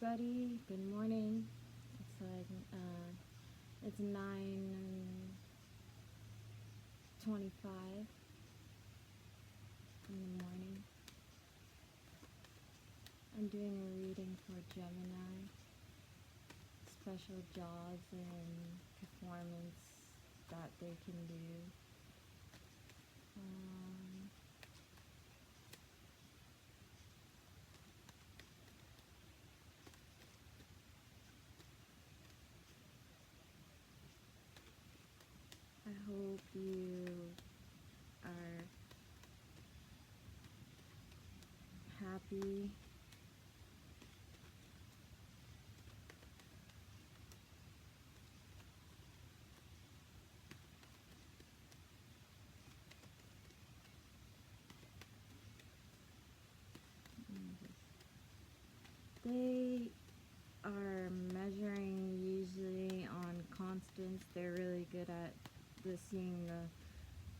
everybody. Good morning. It's 9:25 in the morning. I'm doing a reading for Gemini, special jobs and performance that they can do. I hope you are happy. They are measuring usually on constants. They're really good at seeing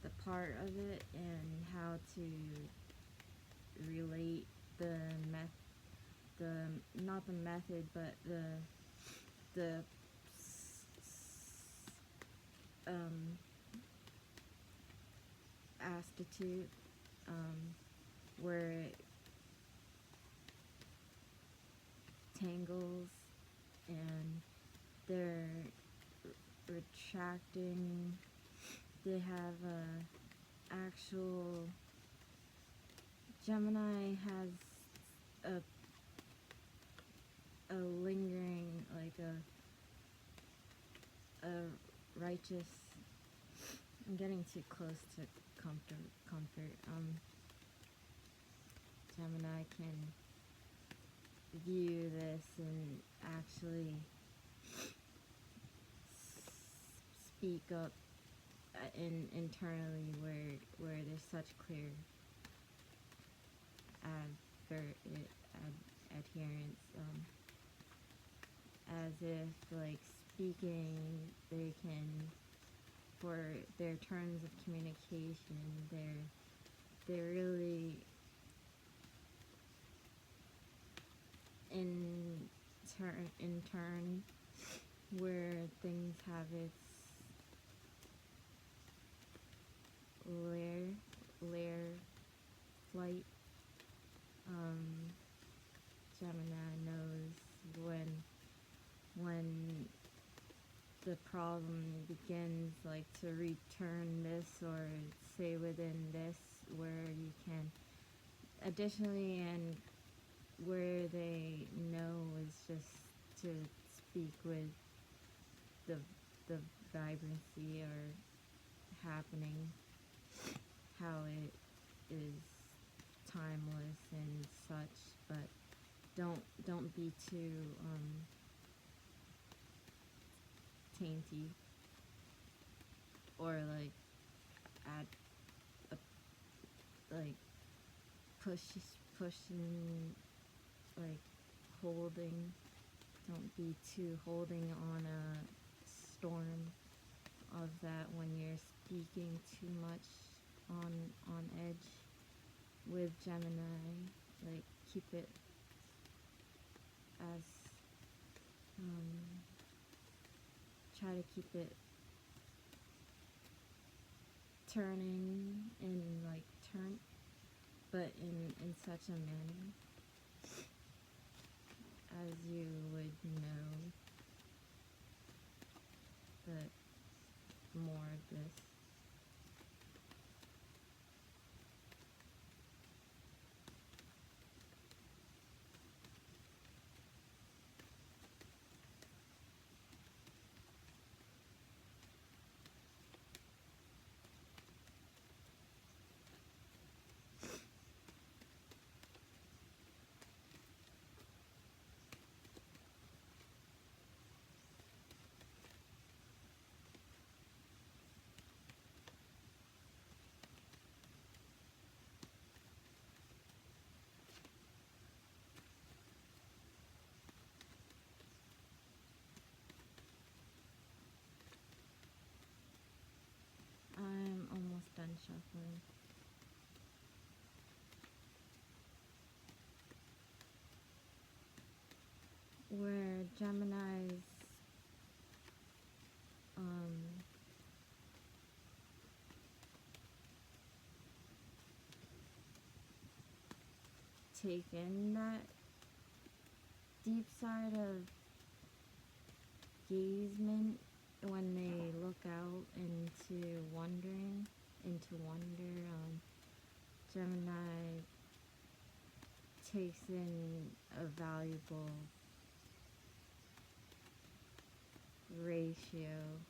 the part of it and how to relate not the method, but the institute, where it tangles and they're retracting. They have actual Gemini has a lingering, like a righteous. I'm getting too close to comfort. Gemini can view this and actually speak up internally where there's such clear adherence, as if like speaking, they can, for their terms of communication, they're really in turn where things have its layer flight. Gemini knows when the problem begins, like to return this or say within this, where you can additionally, and where they know is just to speak with the vibrancy or happening, how it is timeless and such, but don't be too tainty or like add like pushing, like holding. Don't be too holding on a storm of that when you're speaking too much on edge with Gemini. Like keep it as try to keep it turning in like turn, but in such a manner as you would know that more of this. I'm almost done shuffling. Gemini's take in that deep side of gazement when they look out into wonder. Gemini takes in a valuable ratio.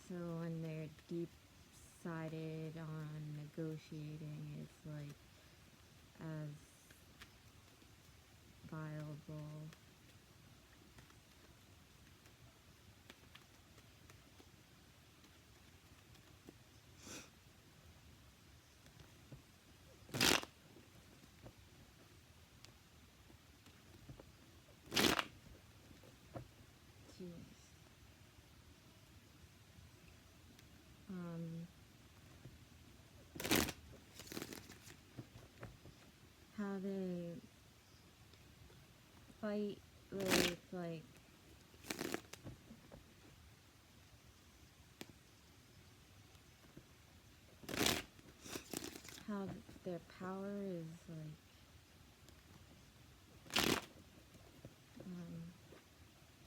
So when they're deep-sided on negotiating, it's like as viable. Jeez. How they fight with like how their power is like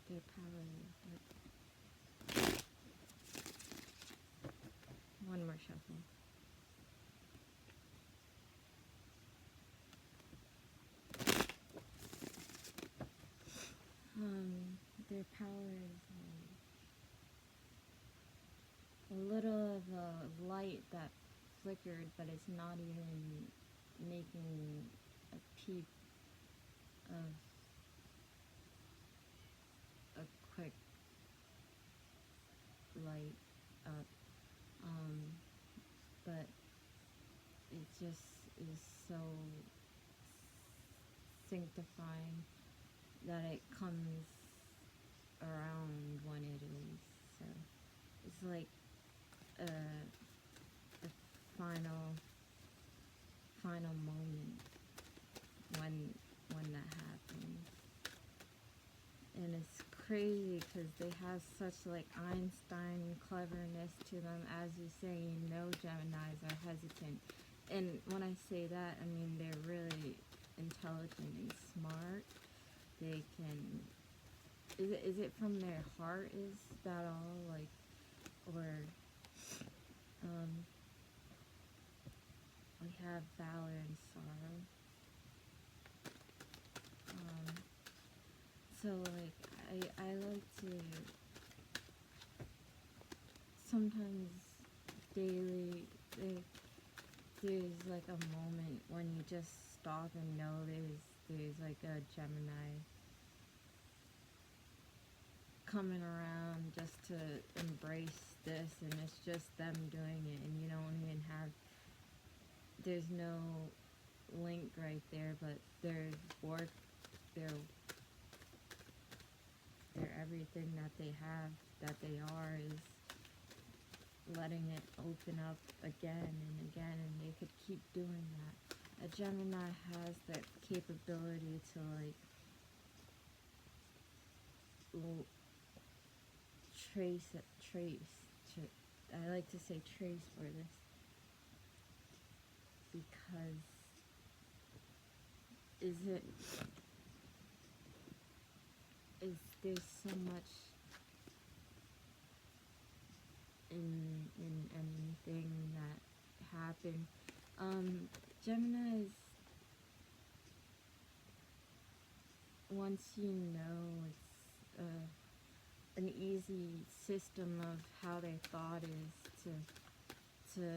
their power is like one more shuffle. Their power is like a little of a light that flickered, but it's not even making a peep of a quick light up. But it just is so sanctifying that it comes around when it is. So it's like a final moment when that happens. And it's crazy because they have such like Einstein cleverness to them. As you say, you know, Geminis are hesitant. And when I say that, I mean they're really intelligent and smart. They can... Is it from their heart? Is that all? Like, or we have valor and sorrow. So like I like to sometimes daily there's like a moment when you just stop and know there's like a Gemini coming around just to embrace this, and it's just them doing it, and you don't even have, there's no link right there, but there's work, they're everything that they have, that they are, is letting it open up again and again, and they could keep doing that. A Gemini has that capability to like I like to say trace for this, because there's so much in anything that happened. Gemini's, once you know, it's an easy system of how their thought is to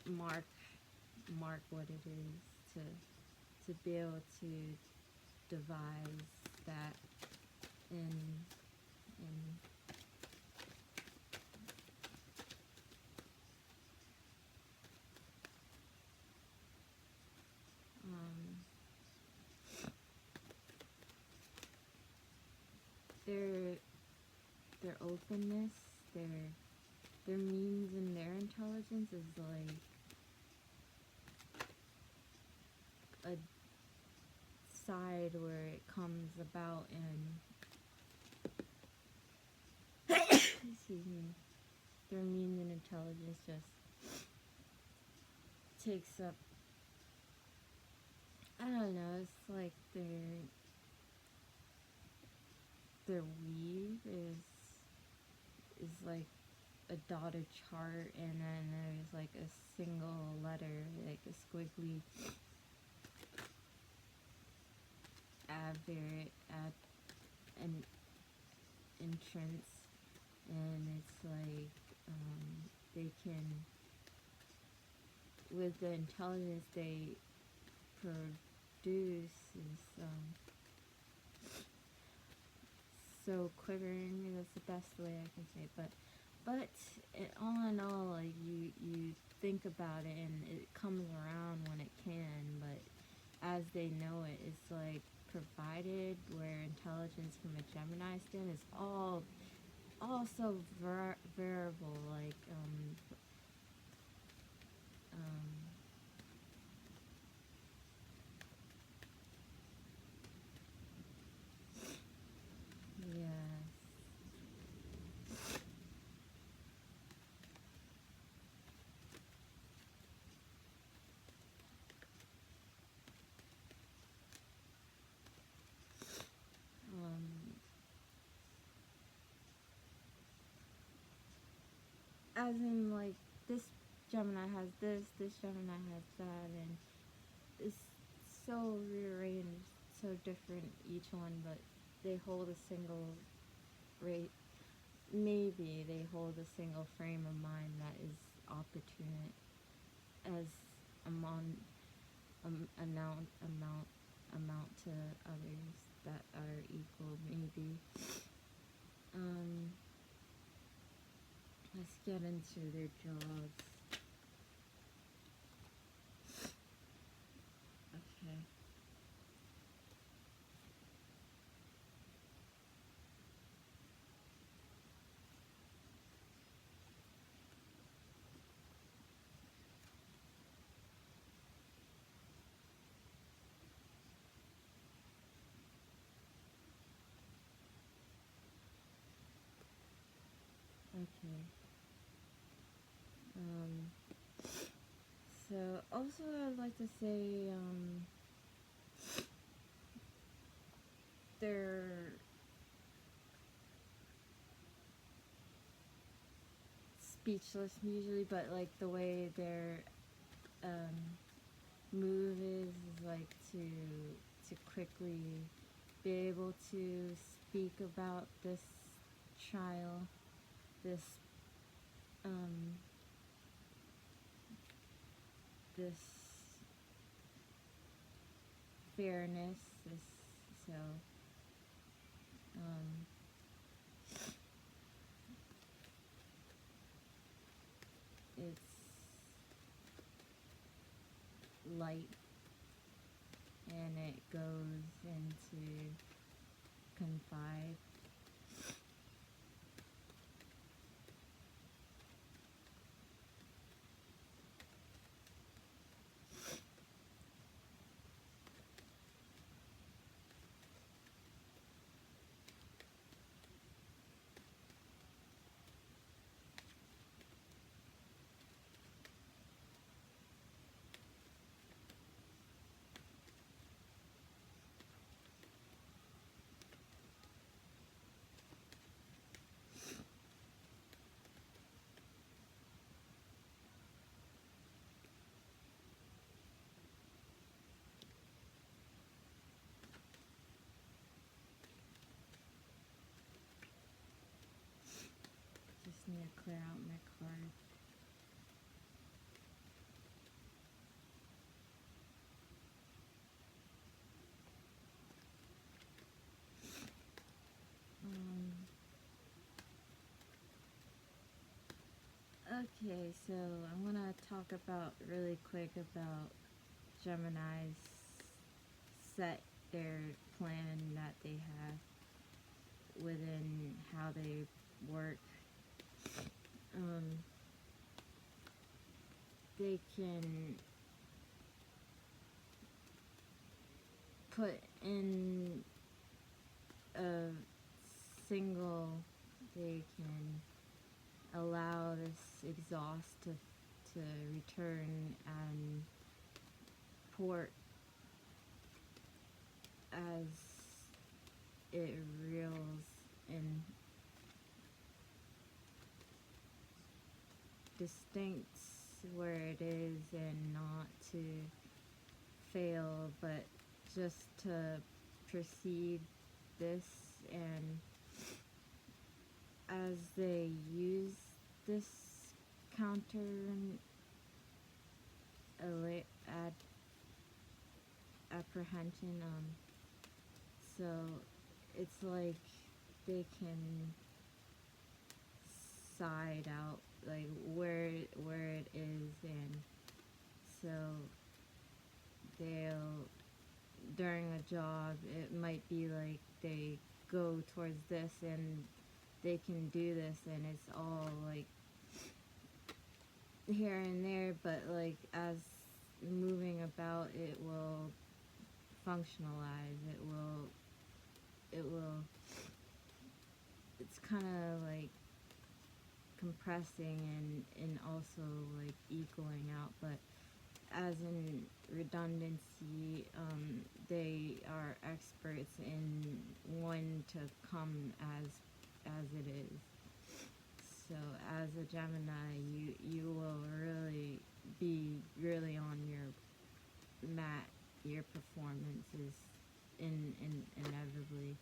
mark what it is, to be able to devise that in their openness, their means and their intelligence is like a side where it comes about and excuse me, their means and intelligence just takes up, I don't know, it's like their weave is like a dotted chart, and then there's like a single letter, like a squiggly at an entrance, and it's like they can, with the intelligence they produce is so quivering. That's the best way I can say it. But all in all, like you think about it and it comes around when it can, but as they know it, it's like provided where intelligence from a Gemini stand is all so variable, like yes. As in, like, this Gemini has this Gemini has that, and it's so rearranged, so different each one, but they hold a single rate. Maybe they hold a single frame of mind that is opportune as amount to others that are equal. Maybe. Let's get into their jobs. Okay. Okay. So also I'd like to say they're speechless usually, but like the way their move is like to quickly be able to speak about this child, this um this fairness, this so um it's light, and it goes into confide. Just need to clear out my card. Okay, so I'm gonna talk about really quick about Gemini's set their plan that they have within how they work. They can put in a single, they can allow this exhaust to return and port as it reels in distinct where it is, and not to fail, but just to perceive this. And as they use this counter apprehension, so it's like they can side out like where it is, and so they'll, during a job, it might be like they go towards this and they can do this, and it's all like here and there, but like as moving about, it will functionalize, it's kind of like compressing and also like equaling out. But as in redundancy, they are experts in when to come as it is. So as a Gemini, you will really be really on your mat. Your performance is inevitably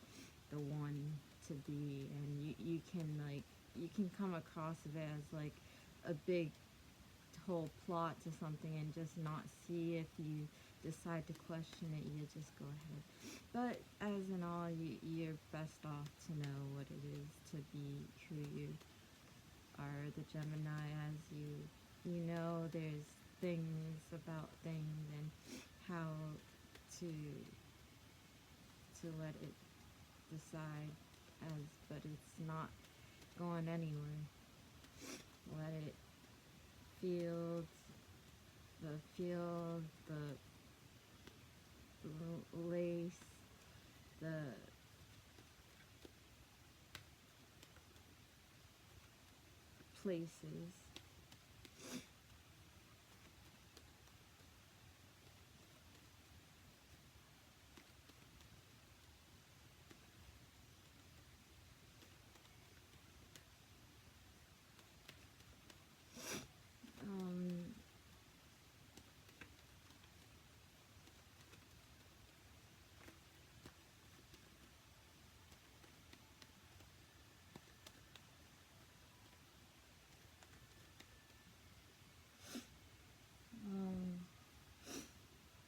the one to be, and you can come across of it as like a big whole plot to something and just not see. If you decide to question it, you just go ahead. But as in all, you're best off to know what it is to be who you are, the Gemini. As you know, there's things about things and how to let it decide, but it's not going anywhere. Let it feel the lace, the places.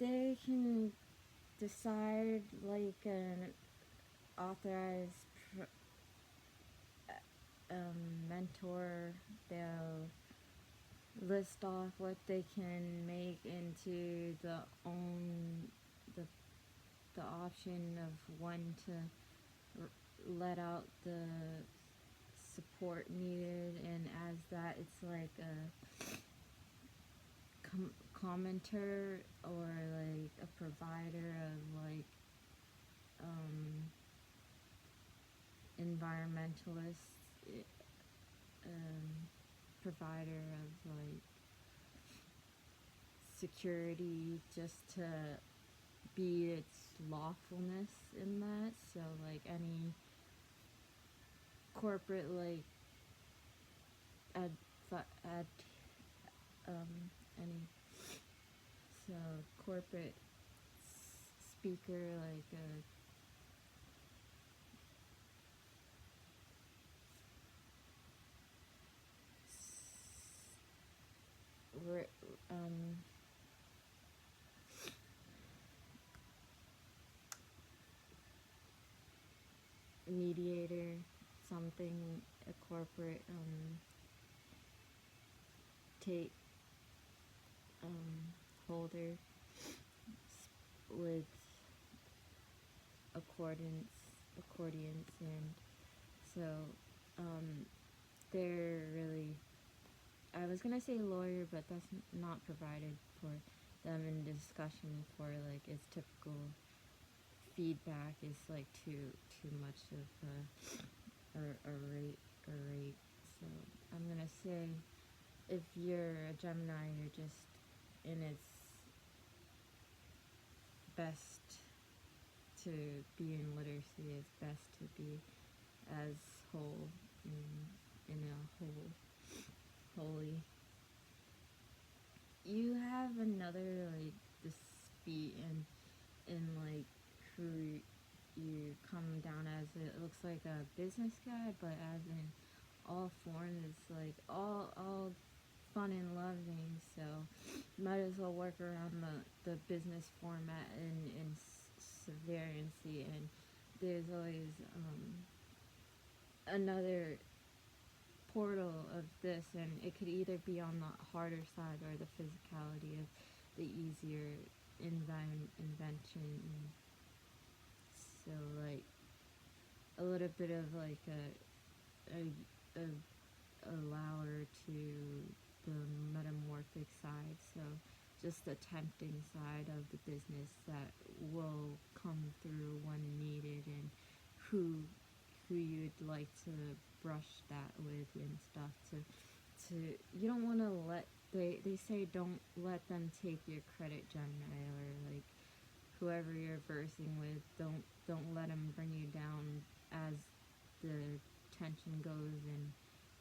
They can decide like an authorized mentor. They'll list off what they can make into the option of when to let out the support needed, and as that, it's like a commenter or like a provider of like environmentalist, provider of like security, just to be its lawfulness in that. So like any corporate like any corporate speaker, like a mediator, something, a corporate tape holder with accordions, and so they're really, I was gonna say lawyer, but that's not provided for them in discussion for like its typical feedback is like too much of a rate. So I'm gonna say if you're a Gemini, you're just in its best to be in literacy. It's best to be as whole in a holy. You have another like dispute in like who you come down as. It looks like a business guy, but as in all forms, it's like all fun and loving. So might as well work around the business format and severancy. And there's always another portal of this, and it could either be on the harder side or the physicality of the easier invention. So like a little bit of like a allower to the metamorphic side. So just the tempting side of the business that will come through when needed, and who you'd like to brush that with and stuff. To you don't want to let they say don't let them take your credit, Gemini, or like whoever you're versing with. Don't let them bring you down as the tension goes and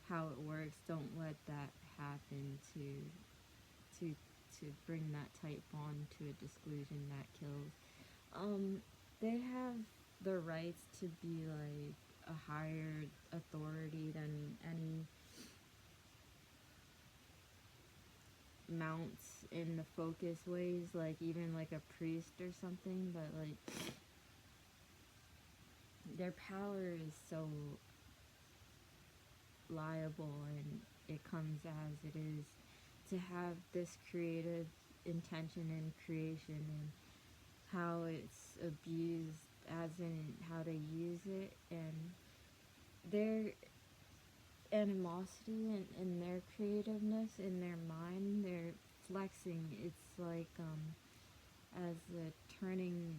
how it works. Don't let that happen to bring that tight bond to a disclusion that kills. They have the rights to be like a higher authority than any mounts in the focus ways, like even like a priest or something, but like their power is so liable, and it comes as it is to have this creative intention and creation, and how it's abused as in how to use it, and their animosity and their creativeness in their mind, they're flexing. It's like as a turning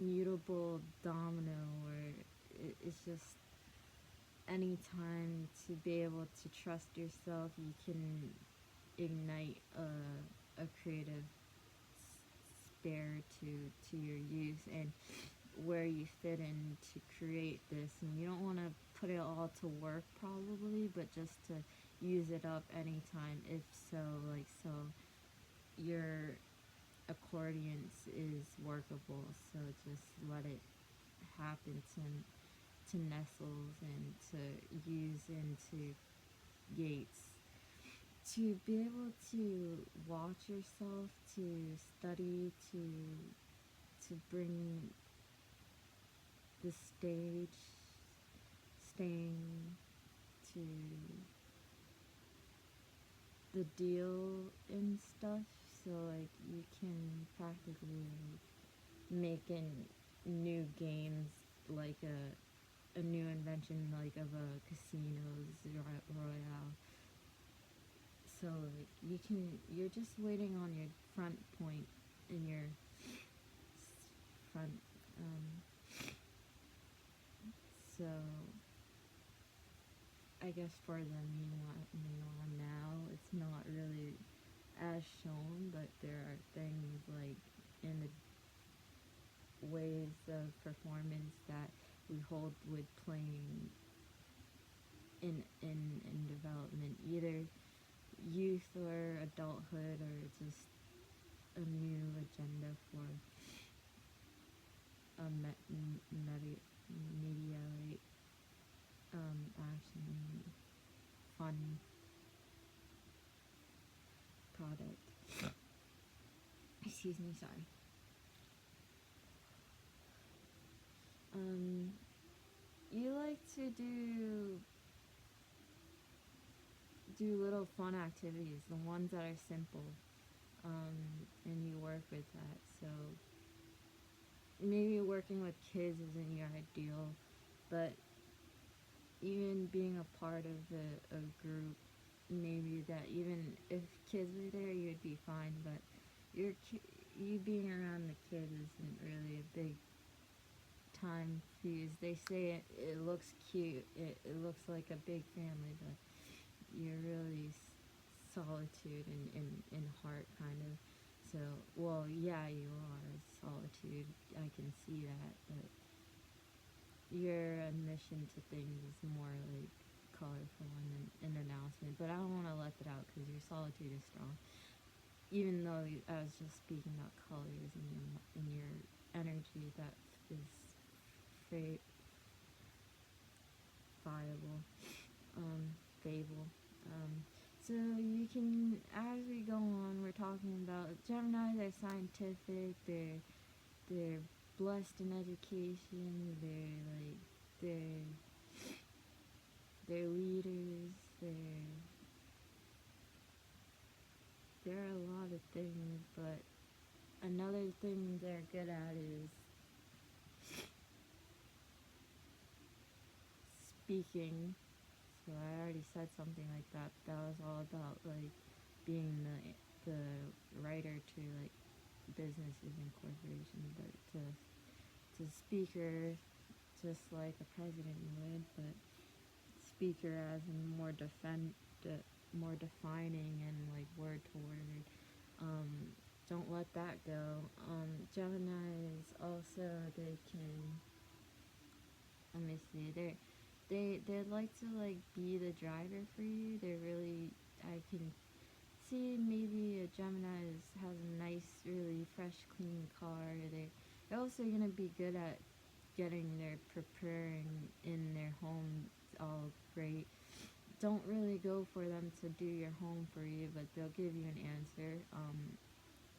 mutable domino, where it's just any time to be able to trust yourself, you can ignite a creative spare to your use, and where you fit in to create this. And you don't want to put it all to work probably, but just to use it up anytime if so, like so your accordion is workable. So just let it happen to nestles and to use into gates, to be able to watch yourself, to study, to bring the stage, staying to the deal and stuff. So like you can practically making new games, like a new invention, like of a casinos royale. So like you're just waiting on your front point in your front. So I guess for the meanwhile now, it's not really as shown, but there are things like in the ways of performance that we hold with playing in development, either youth or adulthood, or just a new agenda for a media action fun product. Excuse me, sorry. You like to do little fun activities, the ones that are simple, and you work with that. So maybe working with kids isn't your ideal, but even being a part of a group, maybe that even if kids were there, you'd be fine. But you being around the kids isn't really a big time fuse. They say it looks cute, it looks like a big family, but you're really solitude in heart, kind of. So, well, yeah, you are solitude. I can see that, but your admission to things is more like colorful and an announcement. But I don't want to let that out because your solitude is strong. Even though I was just speaking about colors in your energy, that is fa- viable, fable. So you can, as we go on, we're talking about Gemini. They're scientific. They're blessed in education. They're leaders. There are a lot of things, but another thing they're good at is speaking. So I already said something like that. That was all about like being the writer to like businesses and corporations, but to speaker, just like a president would, but speaker as in more defining and like word to word. Um, don't let that go. Gemini is also, they can, let me see, they like to like be the driver for you. They're really, I can see maybe a Gemini has a nice, really fresh, clean car. They're also gonna be good at getting their preparing in their home all great. Don't really go for them to do your home for you, but they'll give you an answer.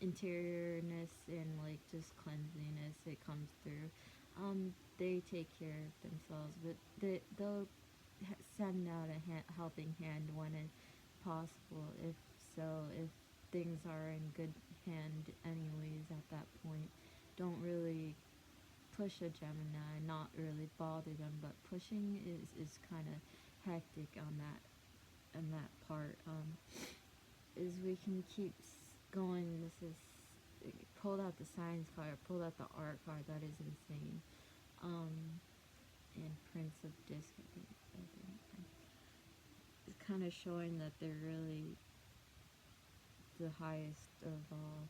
Interiorness and like just cleanliness, it comes through. They take care of themselves, but they'll send out a helping hand when it's possible. If things are in good hand, anyways, at that point, don't really push a Gemini, not really bother them, but pushing is kind of hectic on that part. Is we can keep going. This is, pulled out the science card, pulled out the art card. That is insane. And Prince of Disc, I think. It's kind of showing that they're really the highest of all.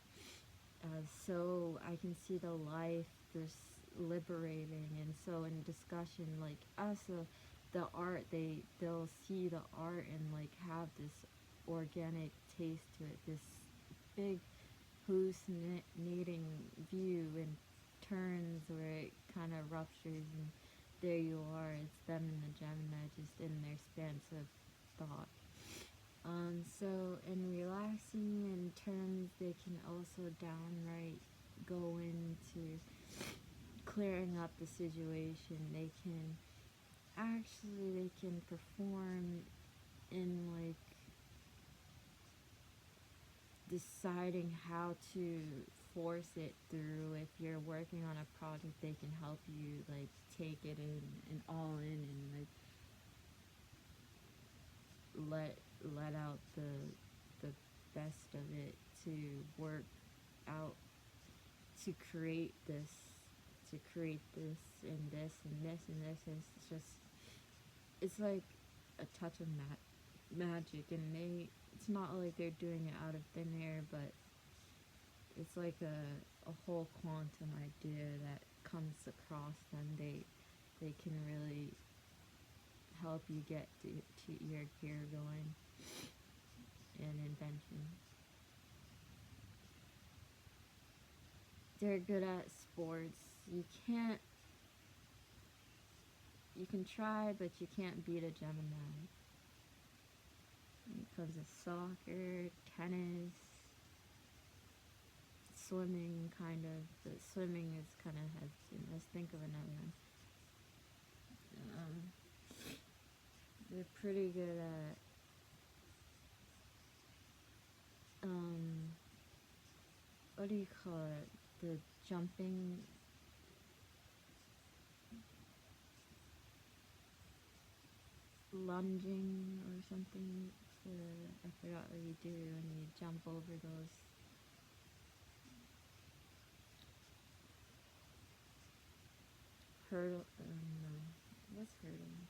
So I can see the life, there's liberating, and so in discussion, like us, the art, they'll see the art and like have this organic taste to it, this big hallucinating view and turns where it kind of ruptures, and there you are. It's them and the Gemini just in their stance of thought. So in relaxing in terms, they can also downright go into clearing up the situation. They can perform in like deciding how to force it through. If you're working on a project, they can help you like take it in and all in and like let out the best of it to work out, to create this and this and this and this. It's just, it's like a touch of magic, and it's not like they're doing it out of thin air, but it's like a whole quantum idea that comes across them. They can really help you get to your gear going and invention. They're good at sports. You can try, but you can't beat a Gemini. When it comes to soccer, tennis, swimming, kind of. The swimming is kind of hesitant. Let's think of another one. They're pretty good at what do you call it? The jumping, lunging or something. I forgot what you do when you jump over those hurdle. No, what's hurdling?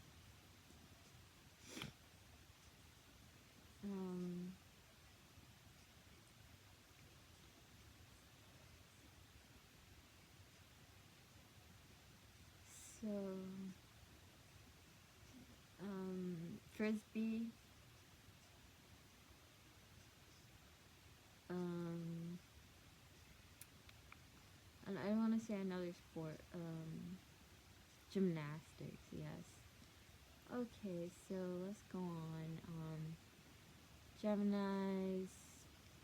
Um. So, frisbee. Um, and I want to say another sport. Gymnastics. Yes. Okay, so let's go on. Gemini's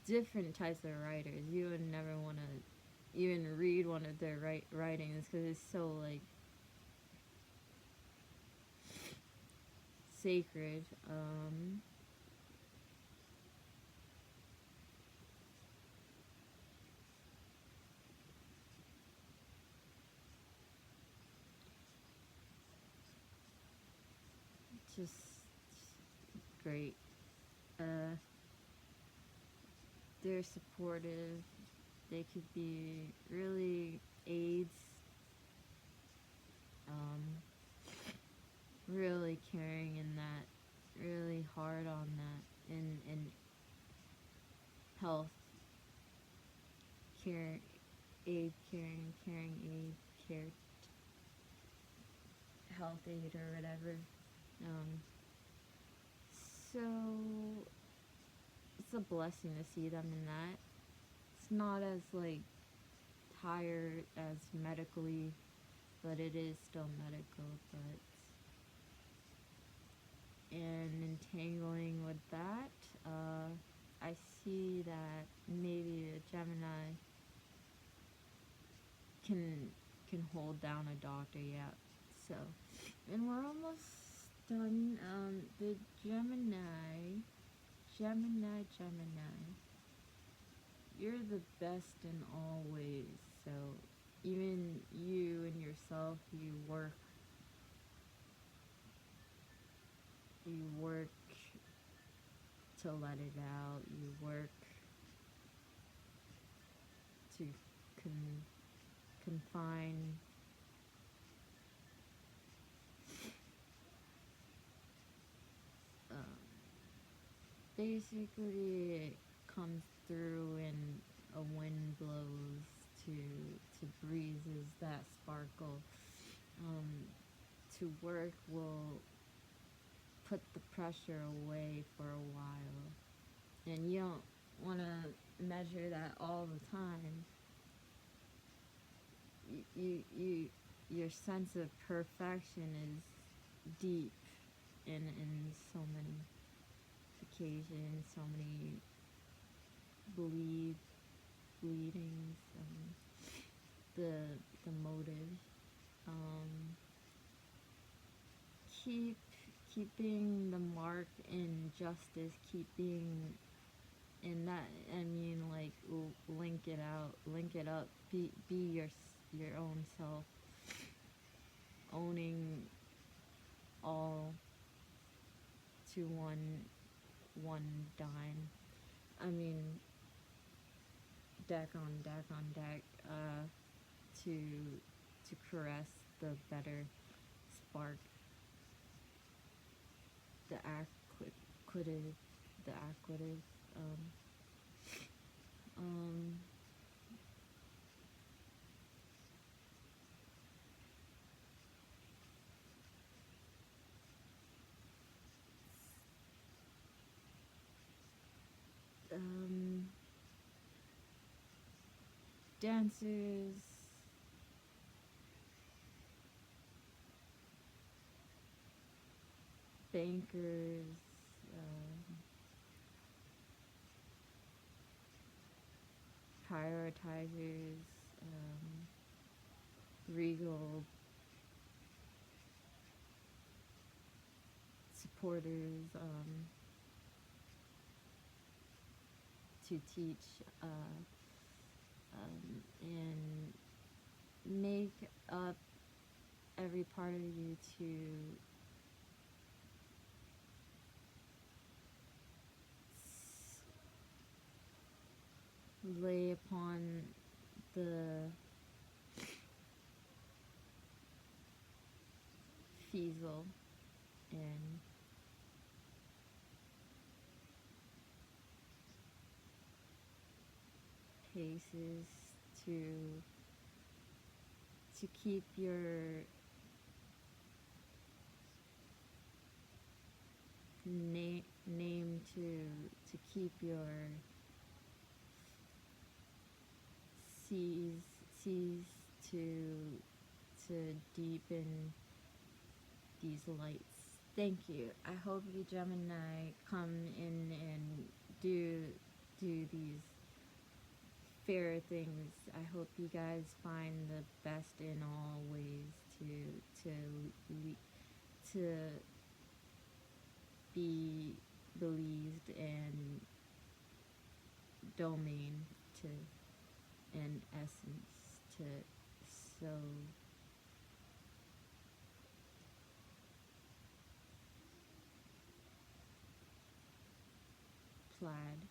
different types of writers. You would never want to even read one of their writings because it's so like sacred. Just great. Uh, they're supportive. They could be really aides. Um, really caring in that. Really hard on that. In health, care, aid, caring aid, care, health aid or whatever. Um, so it's a blessing to see them in that. It's not as like higher as medically, but it is still medical. But and entangling with that, I see that maybe a Gemini can hold down a doctor. Yeah. So, and we're almost done. The Gemini, you're the best in all ways. So, even you and yourself, you work to let it out. You work to confine. Um, Basically, it comes through and a wind blows to breezes that sparkle. Um, to work will put the pressure away for a while, and you don't want to measure that all the time. Your sense of perfection is deep in so many occasions, so many bleedings, the motive. Um, keeping the mark in justice, keeping in that. I mean, like link it up. Be your own self, owning all to one dime. I mean, deck on deck on deck. To caress the better spark, the acquitive, the acquitive. Um, um, um, Dancers, bankers, prioritizers, regal supporters, to teach and make up every part of you to lay upon the teasel and cases to keep your name, to keep your seas to deepen these lights. Thank you. I hope you Gemini come in and do these fair things. I hope you guys find the best in all ways to be believed and domain to an essence to so plaid